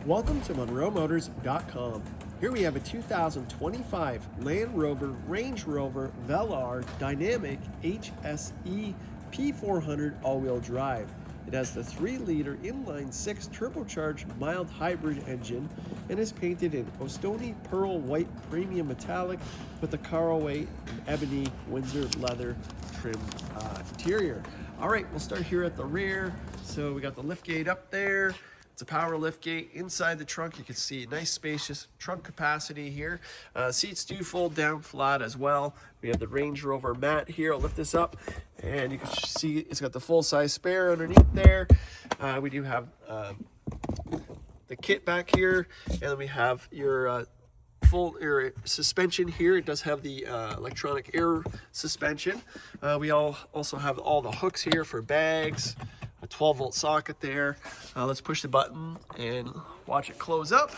Welcome to MonroeMotors.com. Here we have a 2025 Land Rover Range Rover Velar Dynamic HSE P400 all-wheel drive. It has the 3-liter inline 6 turbocharged mild hybrid engine and is painted in Ostuni pearl white premium metallic with the Caraway and Ebony Windsor leather trim interior. All right, we'll start here at the rear. So we got the lift gate up there. It's a power lift gate. Inside the trunk, you can see nice spacious trunk capacity here. Seats do fold down flat as well. We have the Range Rover mat here. I'll lift this up and you can see it's got the full-size spare underneath there. We do have the kit back here, and then we have your full air suspension here. It does have the electronic air suspension. We also have all the hooks here for bags. A 12-volt socket there. Let's push the button and watch it close up,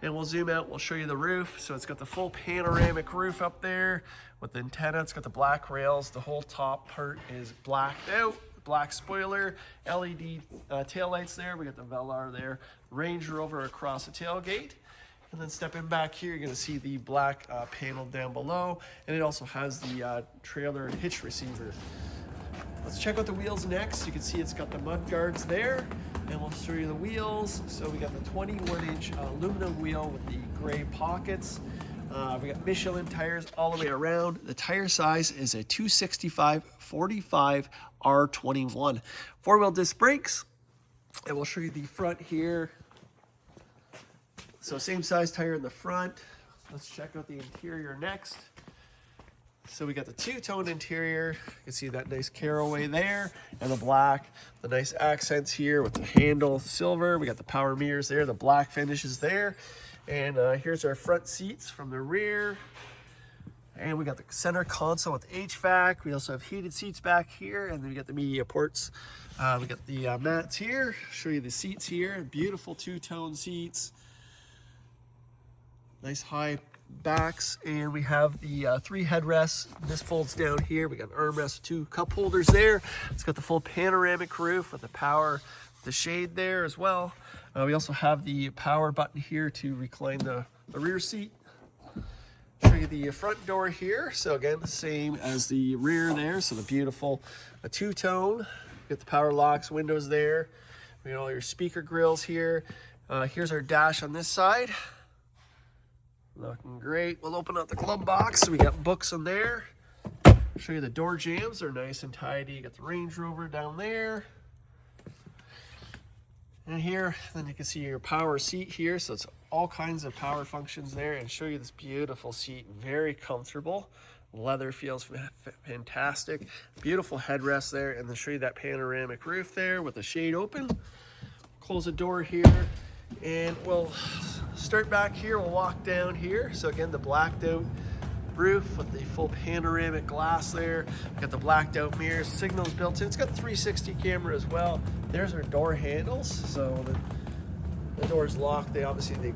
and we'll zoom out. We'll show you the roof. So it's got the full panoramic roof up there with the antenna. It's got the black rails. The whole top part is blacked out. Black spoiler, LED tail lights there. We got the Velar there. Range Rover across the tailgate. And then stepping back here, you're going to see the black panel down below, and it also has the trailer and hitch receiver. Let's check out the wheels next. You can see it's got the mud guards there, and we'll show you the wheels. So we got the 21-inch aluminum wheel with the gray pockets. We got Michelin tires all the way around. The tire size is a 265/45 R21. 4-wheel disc brakes, and we'll show you the front here. So same size tire in the front. Let's check out the interior next. So we got the two-tone interior. You can see that nice Caraway there and the black. The nice accents here with the handle silver. We got the power mirrors there. The black finishes there. And here's our front seats from the rear. And we got the center console with HVAC. We also have heated seats back here. And then we got the media ports. We got the mats here. Show you the seats here. Beautiful two-tone seats. Nice high backs, and we have the 3 headrests. This folds down here. We got an armrest, 2 cup holders there. It's got the full panoramic roof with the power, the shade there as well. We also have the power button here to recline the rear seat. Show you the front door here. So again, the same as the rear there. So the beautiful two-tone. Get the power locks, windows there. We got all your speaker grills here. Here's our dash on this side. Looking great. We'll open up the glove box. So we got books in there. Show you the door jambs. They're nice and tidy. You got the Range Rover down there. And here, then you can see your power seat here. So it's all kinds of power functions there. And show you this beautiful seat. Very comfortable. Leather feels fantastic. Beautiful headrest there. And then show you that panoramic roof there with the shade open. Close the door here. And we'll start back here. We'll walk down here. So again, the blacked out roof with the full panoramic glass there. Got the blacked out mirrors, signals built in. It's got 360 camera as well. There's our door handles. So the door's locked. They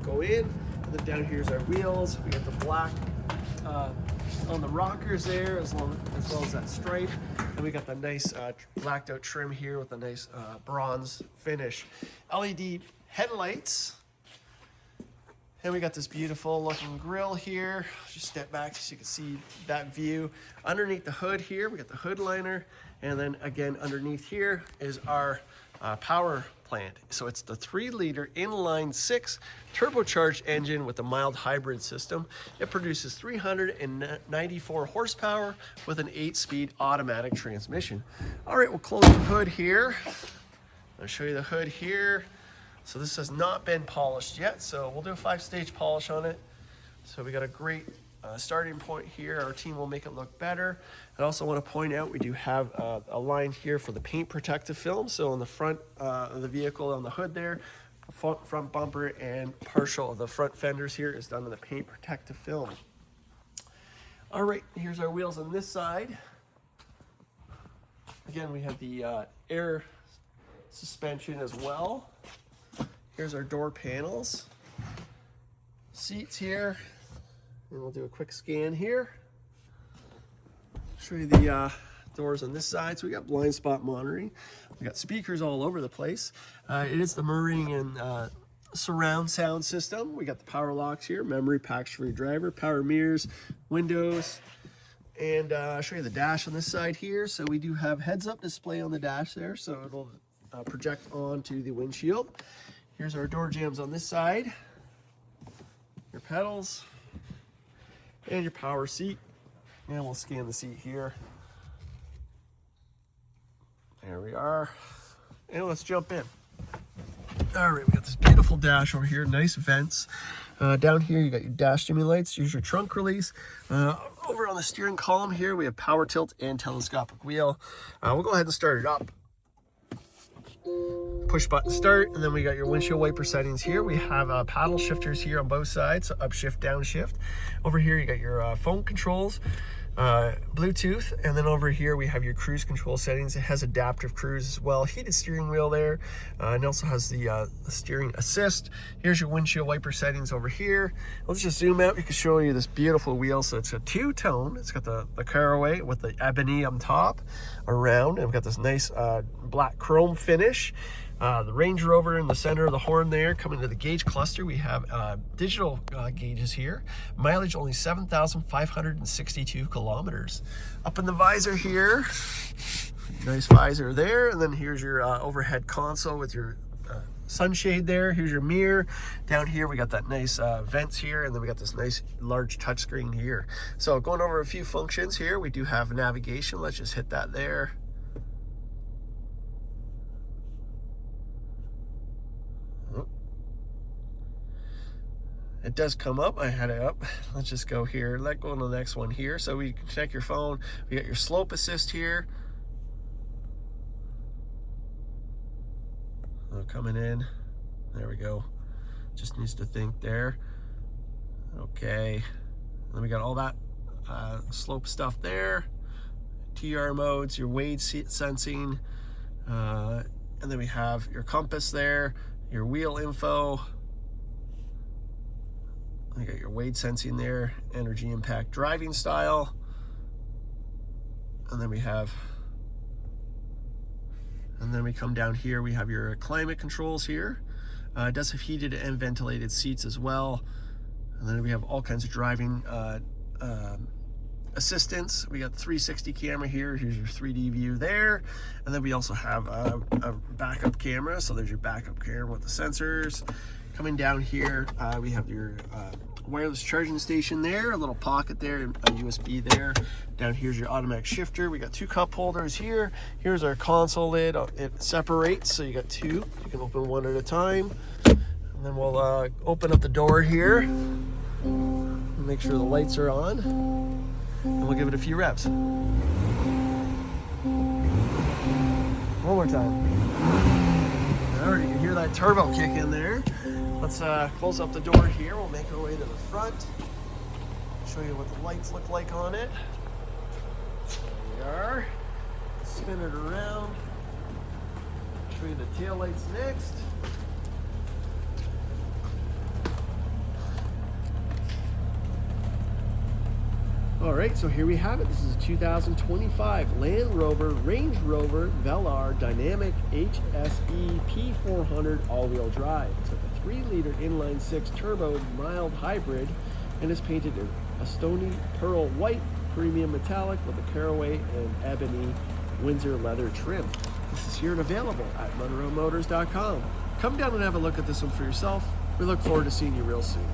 go in. And then down here's our wheels. We got the black on the rockers there, as well as that stripe. And we got the nice blacked out trim here with a nice bronze finish. LED headlights, and we got this beautiful looking grille here. Just step back so you can see that view. Underneath the hood here, we got the hood liner, and then again underneath here is our power plant. So it's the 3-liter inline 6 turbocharged engine with a mild hybrid system. It produces 394 horsepower with an 8-speed automatic transmission. All right, we'll close the hood here. I'll show you the hood here. So this has not been polished yet, so we'll do a 5-stage polish on it. So we got a great starting point here. Our team will make it look better. I also want to point out we do have a line here for the paint protective film. So on the front of the vehicle, on the hood there, front bumper and partial of the front fenders here is done in the paint protective film. All right, here's our wheels on this side. Again, we have the air suspension as well. Here's our door panels, seats here, and we'll do a quick scan here. Show you the doors on this side. So we got blind spot monitoring. We got speakers all over the place. It is the Meridian surround sound system. We got the power locks here, memory packs for your driver, power mirrors, windows, and I'll show you the dash on this side here. So we do have heads-up display on the dash there, so it'll project onto the windshield. Here's our door jambs on this side, your pedals, and your power seat. And we'll scan the seat here. There we are. And let's jump in. All right, we got this beautiful dash over here, nice vents. Down here, you got your dash dimming lights, use your trunk release. Over on the steering column here, we have power tilt and telescopic wheel. We'll go ahead and start it up. Push button start, and then we got your windshield wiper settings here. We have paddle shifters here on both sides, so upshift, downshift. Over here, you got your phone controls, Bluetooth, and then over here we have your cruise control settings. It has adaptive cruise as well, heated steering wheel there, and also has the steering assist. Here's your windshield wiper settings over here. Let's just zoom out. We can show you this beautiful wheel. So it's a two-tone. It's got the Caraway with the Ebony on top around, and we've got this nice black chrome finish. The Range Rover in the center of the horn there. Coming to the gauge cluster, we have digital gauges here. Mileage only 7,562 kilometers. Up in the visor here, nice visor there. And then here's your overhead console with your sunshade there. Here's your mirror. Down here, we got that nice vents here, and then we got this nice large touchscreen here. So going over a few functions here, we do have navigation. Let's just hit that there. It does come up. I had it up. Let's just go here. Let go on the next one here. So we can check your phone. We got your slope assist here. Coming in. There we go. Just needs to think there. Okay. Then we got all that slope stuff there. TR modes, your weight sensing. And then we have your compass there, your wheel info. You got your weight sensing there, energy impact driving style. And then we come down here, we have your climate controls here. It does have heated and ventilated seats as well. And then we have all kinds of driving assistance. We got 360 camera here. Here's your 3D view there. And then we also have a backup camera. So there's your backup camera with the sensors. Coming down here, we have your wireless charging station there, a little pocket there, a USB there. Down here's your automatic shifter. We got two cup holders here. Here's our console lid. It separates, so you got two. You can open one at a time. And then we'll open up the door here. Make sure the lights are on. And we'll give it a few reps. One more time. All right, you can hear that turbo kick in there. Let's close up the door here. We'll make our way to the front. Show you what the lights look like on it. There we are. Spin it around. Show you the tail lights next. All right, so here we have it. This is a 2025 Land Rover Range Rover Velar Dynamic HSE P400 all-wheel drive. It's a 3-liter inline 6 turbo mild hybrid and is painted in Ostuni pearl white premium metallic with a Caraway and Ebony Windsor leather trim. This is here and available at MonroeMotors.com. Come down and have a look at this one for yourself. We look forward to seeing you real soon.